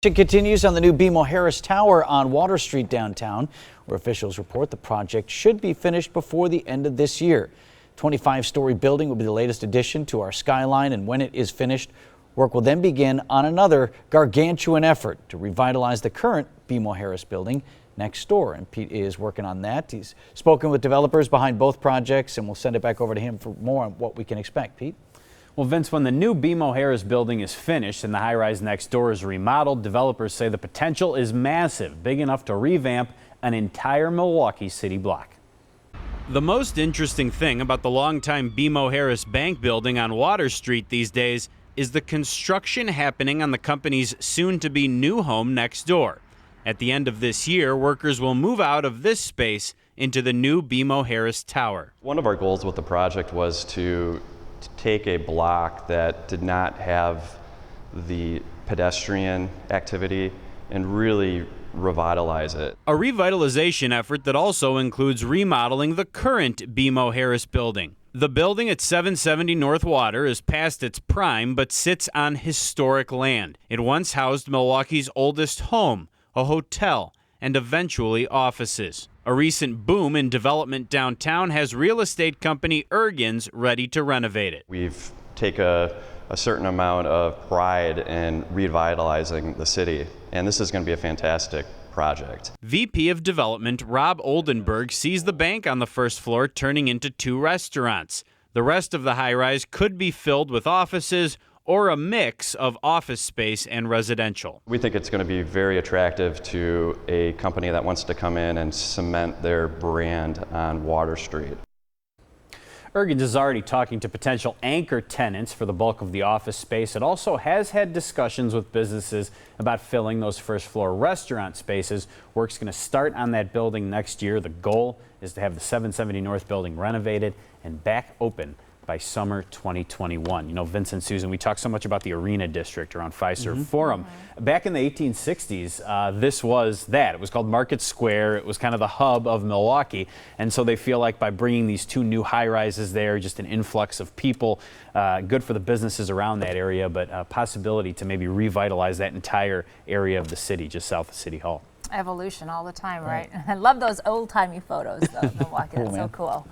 It continues on the new BMO Harris Tower on Water Street downtown, where officials report the project should be finished before the end of this year. 25-story building will be the latest addition to our skyline, and when it is finished, work will then begin on another gargantuan effort to revitalize the current BMO Harris building next door. And Pete is working on that. He's spoken with developers behind both projects, and we'll send it back over to him for more on what we can expect. Pete? Well, Vince, when the new BMO Harris building is finished and the high-rise next door is remodeled, developers say the potential is massive, big enough to revamp an entire Milwaukee city block. The most interesting thing about the longtime BMO Harris Bank building on Water Street these days is the construction happening on the company's soon-to-be new home next door. At the end of this year, workers will move out of this space into the new BMO Harris Tower. One of our goals with the project was to take a block that did not have the pedestrian activity and really revitalize it. A revitalization effort that also includes remodeling the current BMO Harris building. The building at 770 North Water is past its prime but sits on historic land. It once housed Milwaukee's oldest home, a hotel, and eventually offices. A recent boom in development downtown has real estate company Ergens ready to renovate it. We've taken a certain amount of pride in revitalizing the city, and this is going to be a fantastic project. VP of Development Rob Oldenburg sees the bank on the first floor turning into 2 restaurants. The rest of the high-rise could be filled with offices or a mix of office space and residential. We think it's going to be very attractive to a company that wants to come in and cement their brand on Water Street. Ergens is already talking to potential anchor tenants for the bulk of the office space. It also has had discussions with businesses about filling those first floor restaurant spaces. Work's going to start on that building next year. The goal is to have the 770 North building renovated and back open by summer 2021. You know, Vince and Susan, we talked so much about the Arena District around Fiserv Forum. Back in the 1860s, this was that. It was called Market Square. It was kind of the hub of Milwaukee. And so they feel like by bringing these 2 new high-rises there, just an influx of people, good for the businesses around that area, but a possibility to maybe revitalize that entire area of the city just south of City Hall. Evolution all the time, right? I love those old-timey photos, though, Milwaukee. That's so cool.